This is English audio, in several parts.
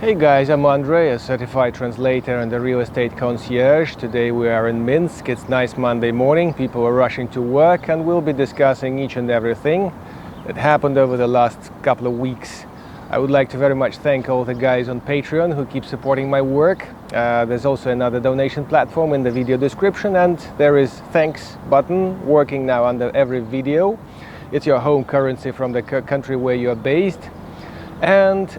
Hey guys, I'm Andrei, a certified translator and a real estate concierge. Today we are in Minsk. It's nice Monday morning. People are rushing to work and we'll be discussing each and everything that happened over the last couple of weeks. I would like to very much thank all the guys on Patreon who keep supporting my work. There's also another donation platform in the video description, and there is thanks button working now under every video. It's your home currency from the country where you are based. And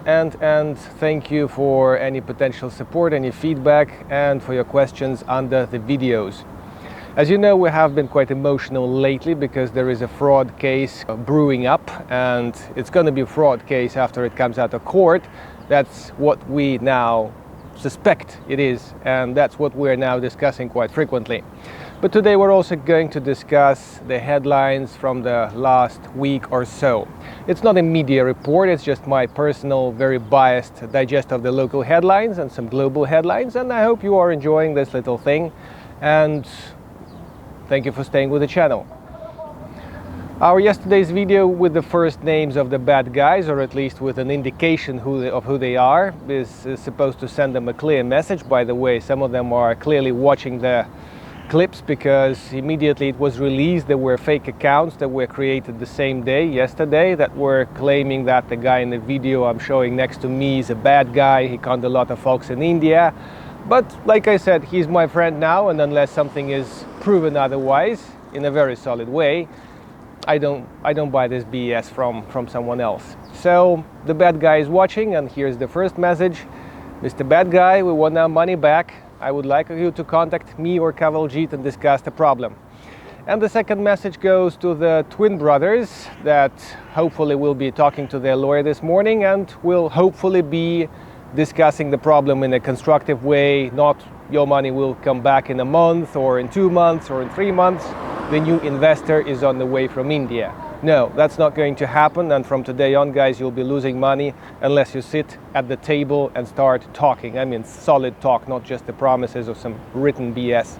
thank you for any potential support, any feedback, and for your questions under the videos. As you know, we have been quite emotional lately because there is a fraud case brewing up, and it's going to be a fraud case after it comes out of court. That's what we now suspect it is, and that's what we're now discussing quite frequently. But today we're also going to discuss the headlines from the last week or so. It's not a media report, it's just my personal, very biased digest of the local headlines and some global headlines, and I hope you are enjoying this little thing, and thank you for staying with the channel. Our yesterday's video with the first names of the bad guys, or at least with an indication of who they are, is supposed to send them a clear message. By the way, some of them are clearly watching the clips because immediately it was released there were fake accounts that were created the same day, yesterday, that were claiming that the guy in the video I'm showing next to me is a bad guy. He conned a lot of folks in India. But like I said, he's my friend now, and unless something is proven otherwise in a very solid way, I don't buy this BS from someone else. So the bad guy is watching, and here's the first message. Mr. Bad Guy, we want our money back. I would like you to contact me or Kavaljit and discuss the problem. And the second message goes to the twin brothers that hopefully will be talking to their lawyer this morning and will hopefully be discussing the problem in a constructive way. Not your money will come back in a month or in 2 months or in 3 months. The new investor is on the way from India. No, that's not going to happen, and from today on, guys, you'll be losing money unless you sit at the table and start talking. I mean solid talk, not just the promises of some written BS.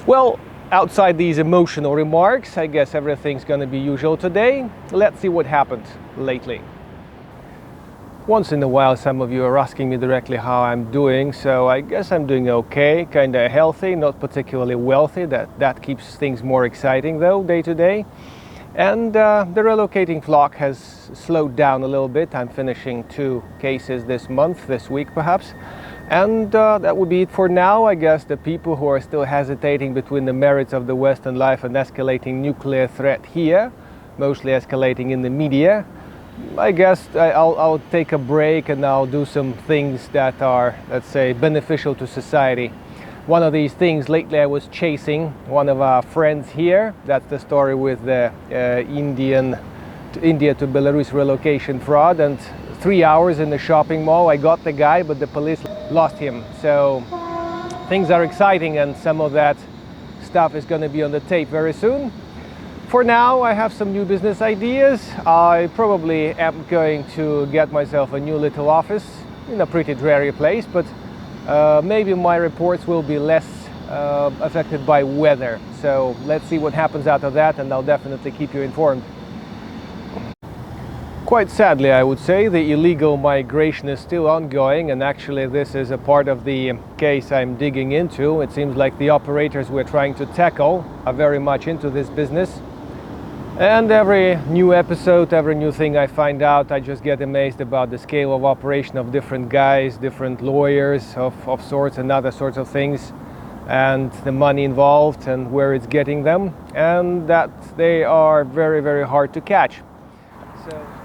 Well, outside these emotional remarks, I guess everything's going to be usual today. Let's see what happened lately. Once in a while, some of you are asking me directly how I'm doing, so I guess I'm doing okay, kind of healthy, not particularly wealthy. That keeps things more exciting, though, day to day. And the relocating flock has slowed down a little bit. I'm finishing 2 cases this month, this week perhaps. And that would be it for now. I guess the people who are still hesitating between the merits of the Western life and escalating nuclear threat here, mostly escalating in the media, I guess I'll take a break and I'll do some things that are, let's say, beneficial to society. One of these things, lately I was chasing one of our friends here. That's the story with the India to Belarus relocation fraud, and 3 hours in the shopping mall. I got the guy, but the police lost him. So things are exciting, and some of that stuff is going to be on the tape very soon. For now, I have some new business ideas. I probably am going to get myself a new little office in a pretty dreary place, but maybe my reports will be less affected by weather. So let's see what happens out of that, and I'll definitely keep you informed. Quite sadly, I would say, the illegal migration is still ongoing, and actually this is a part of the case I'm digging into. It seems like the operators we're trying to tackle are very much into this business. And every new episode, every new thing I find out, I just get amazed about the scale of operation of different guys, different lawyers of sorts and other sorts of things, and the money involved and where it's getting them, and that they are very, very hard to catch.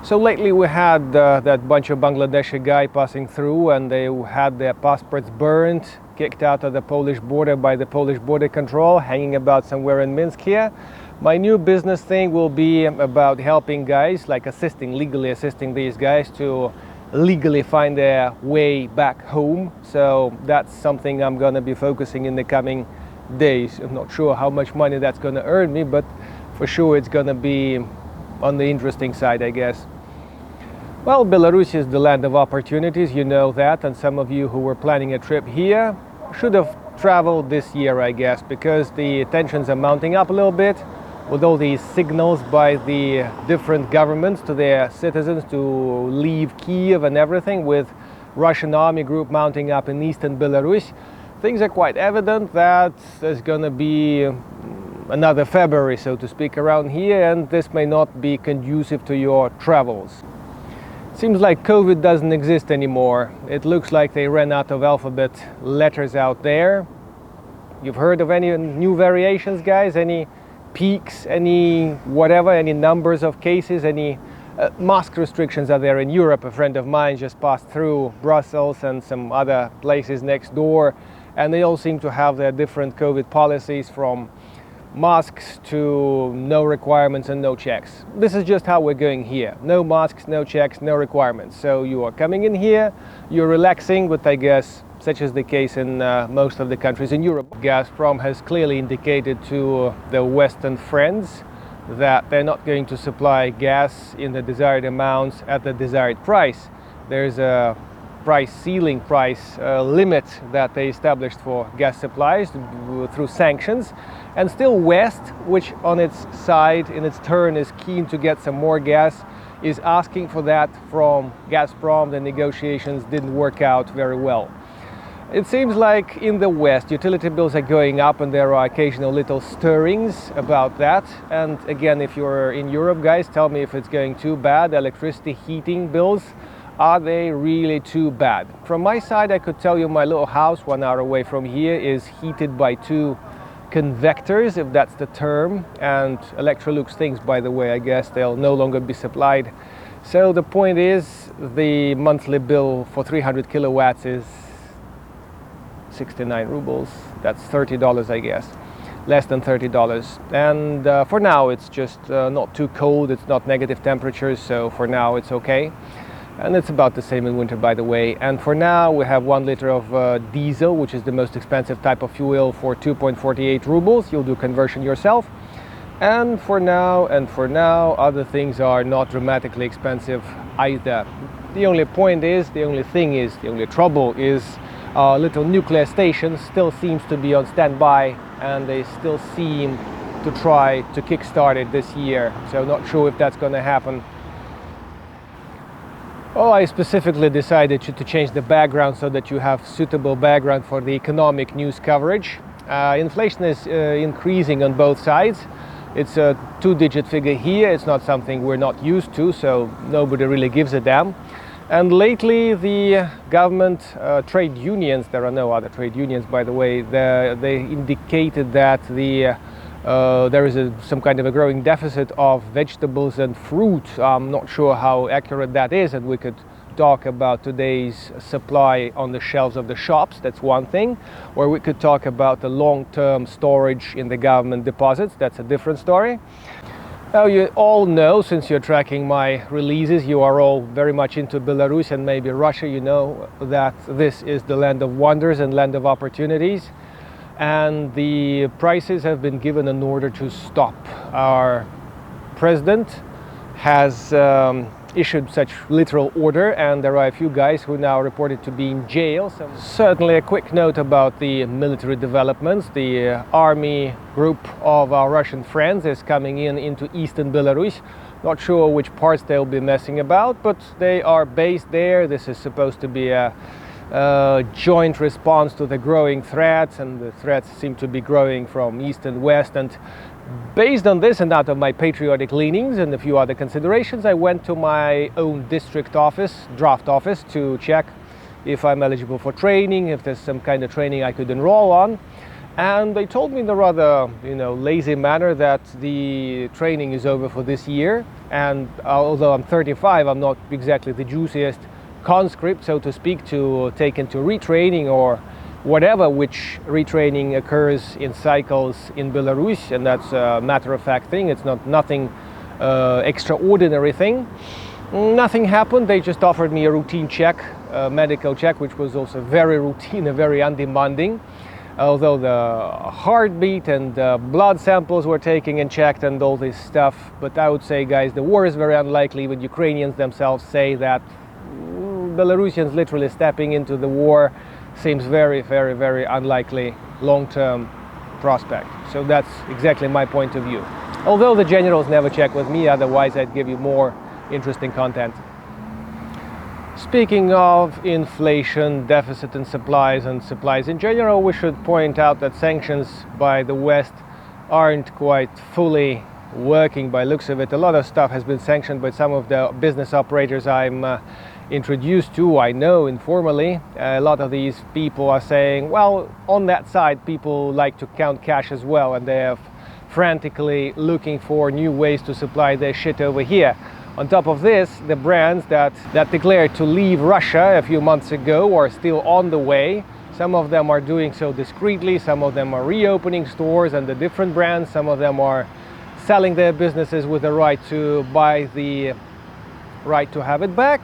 So lately we had that bunch of Bangladeshi guy passing through, and they had their passports burned, kicked out of the Polish border by the Polish border control, hanging about somewhere in Minsk here. My new business thing will be about helping guys, like legally assisting these guys to legally find their way back home. So that's something I'm going to be focusing in the coming days. I'm not sure how much money that's going to earn me, but for sure it's going to be on the interesting side, I guess. Well, Belarus is the land of opportunities, you know that, and some of you who were planning a trip here should have traveled this year, I guess, because the tensions are mounting up a little bit. with all these signals by the different governments to their citizens to leave Kiev and everything, with Russian army group mounting up in eastern Belarus, things are quite evident that there's going to be another February, so to speak, around here, and this may not be conducive to your travels. Seems like COVID doesn't exist anymore. It looks like they ran out of alphabet letters out there. You've heard of any new variations, guys? Any peaks, any whatever, any numbers of cases, any mask restrictions are there in Europe? A friend of mine just passed through Brussels and some other places next door, and they all seem to have their different COVID policies, from masks to no requirements and no checks. This is just how we're going here. No masks, no checks, no requirements. So you are coming in here, you're relaxing, but I guess such is the case in most of the countries in Europe. Gazprom has clearly indicated to the Western friends that they're not going to supply gas in the desired amounts at the desired price. There's a price ceiling, price limit that they established for gas supplies through sanctions, and still West, which on its side, in its turn, is keen to get some more gas, is asking for that from Gazprom. The negotiations didn't work out very well. It seems like in the West, utility bills are going up, and there are occasional little stirrings about that. And again, if you're in Europe, guys, tell me if it's going too bad. Electricity, heating bills, are they really too bad? From my side, I could tell you my little house 1 hour away from here is heated by 2 convectors, if that's the term, and Electrolux things, by the way, I guess they'll no longer be supplied. So the point is, the monthly bill for 300 kilowatts is 69 rubles. That's $30, I guess, less than $30. And for now, it's just not too cold, it's not negative temperatures, so for now it's okay. And it's about the same in winter, by the way. And for now, we have 1 liter of diesel, which is the most expensive type of fuel, for 2.48 rubles. You'll do conversion yourself. And for now, other things are not dramatically expensive either. The only trouble is our little nuclear station still seems to be on standby, and they still seem to try to kickstart it this year. So not sure if that's going to happen. Oh, I specifically decided to change the background so that you have suitable background for the economic news coverage. Inflation is increasing on both sides. It's a 2-digit figure here. It's not something we're not used to, so nobody really gives a damn. And lately, the government, trade unions, there are no other trade unions, by the way, they indicated that there is some kind of a growing deficit of vegetables and fruit. I'm not sure how accurate that is, and we could talk about today's supply on the shelves of the shops. That's one thing. Or we could talk about the long-term storage in the government deposits. That's a different story. Now, you all know, since you're tracking my releases, you are all very much into Belarus and maybe Russia. You know that this is the land of wonders and land of opportunities. And the prices have been given an order to stop. Our president has issued such literal order, and there are a few guys who now reported to be in jail. So certainly a quick note about the military developments. The army group of our Russian friends is coming into eastern Belarus. Not sure which parts they'll be messing about, but they are based there. This is supposed to be a joint response to the growing threats, and the threats seem to be growing from east and west. And based on this, and out of my patriotic leanings and a few other considerations, I went to my own district office, draft office, to check if I'm eligible for training, if there's some kind of training I could enroll on. And they told me in a rather, lazy manner that the training is over for this year. And although I'm 35, I'm not exactly the juiciest conscript, so to speak, to take into retraining or whatever, which retraining occurs in cycles in Belarus, and that's a matter-of-fact thing. It's nothing extraordinary thing. Nothing happened. They just offered me a routine check, a medical check, which was also very routine and very undemanding. Although the heartbeat and blood samples were taken and checked and all this stuff. But I would say, guys, the war is very unlikely. Even Ukrainians themselves say that Belarusians literally stepping into the war seems very, very, very unlikely long-term prospect. So that's exactly my point of view. Although the generals never check with me, otherwise I'd give you more interesting content. Speaking of inflation, deficit in supplies and supplies in general, we should point out that sanctions by the West aren't quite fully working by looks of it. A lot of stuff has been sanctioned by some of the business operators I'm introduced to, I know informally. A lot of these people are saying, well, on that side people like to count cash as well, and they are frantically looking for new ways to supply their shit over here. On top of this, the brands that declared to leave Russia a few months ago are still on the way. Some of them are doing so discreetly, some of them are reopening stores and the different brands, some of them are selling their businesses with the right to buy the right to have it back.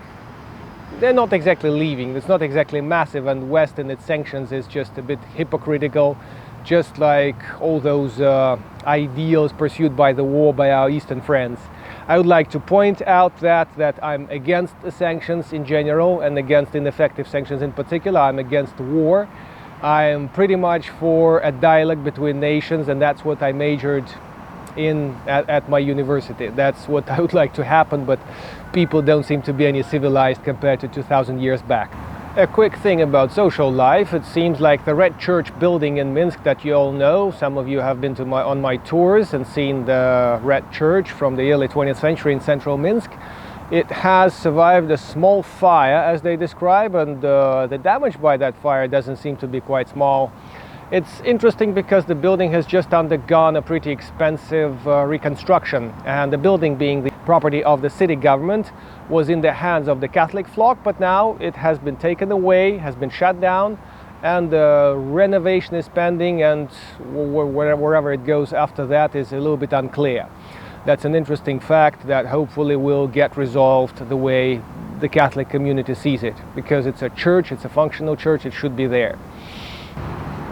They're not exactly leaving, it's not exactly massive, and West in its sanctions is just a bit hypocritical, just like all those ideals pursued by the war by our Eastern friends. I would like to point out that I'm against the sanctions in general and against ineffective sanctions in particular. I'm against war. I'm pretty much for a dialogue between nations, and that's what I majored in at my university. That's what I would like to happen, but people don't seem to be any civilized compared to 2,000 years back. A quick thing about social life. It seems like the Red Church building in Minsk that you all know, some of you have been to on my tours and seen the Red Church from the early 20th century in central Minsk. It has survived a small fire, as they describe, and the damage by that fire doesn't seem to be quite small. It's interesting because the building has just undergone a pretty expensive reconstruction, and the building, being the property of the city government, was in the hands of the Catholic flock, but now it has been taken away, has been shut down, and the renovation is pending, and wherever it goes after that is a little bit unclear. That's an interesting fact that hopefully will get resolved the way the Catholic community sees it, because it's a church, it's a functional church, it should be there.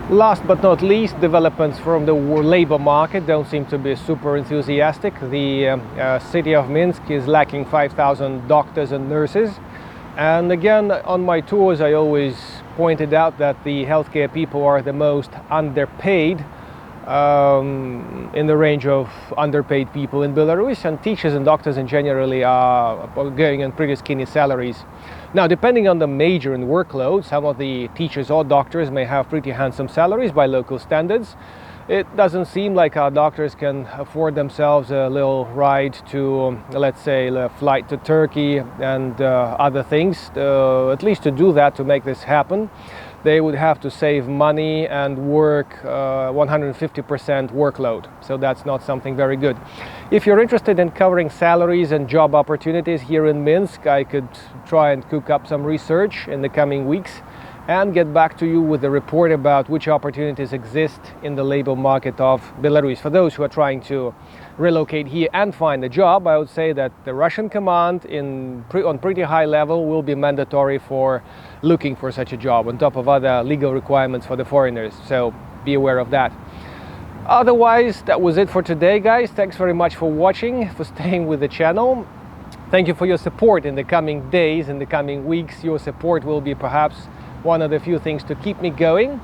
Last but not least, developments from the labor market don't seem to be super enthusiastic. The city of Minsk is lacking 5,000 doctors and nurses. And again, on my tours, I always pointed out that the healthcare people are the most underpaid in the range of underpaid people in Belarus, and teachers and doctors in generally are going on pretty skinny salaries. Now, depending on the major and workload, some of the teachers or doctors may have pretty handsome salaries by local standards. It doesn't seem like our doctors can afford themselves a little ride to, let's say, a flight to Turkey and other things. At least to do that, to make this happen, they would have to save money and work 150% workload. So that's not something very good. If you're interested in covering salaries and job opportunities here in Minsk, I could try and cook up some research in the coming weeks and get back to you with a report about which opportunities exist in the labor market of Belarus. For those who are trying to relocate here and find a job, I would say that the Russian command on pretty high level will be mandatory for looking for such a job, on top of other legal requirements for the foreigners, so be aware of that. Otherwise, that was it for today, guys. Thanks very much for watching, for staying with the channel. Thank you for your support in the coming days, in the coming weeks. Your support will be perhaps one of the few things to keep me going.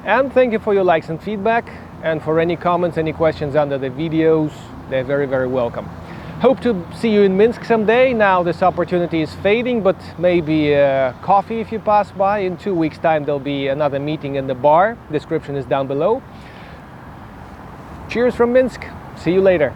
And thank you for your likes and feedback, and for any comments, any questions under the videos. They're very, very welcome. Hope to see you in Minsk someday. Now this opportunity is fading, but maybe coffee if you pass by. In 2 weeks' time there'll be another meeting in the bar. Description is down below. Cheers from Minsk. See you later.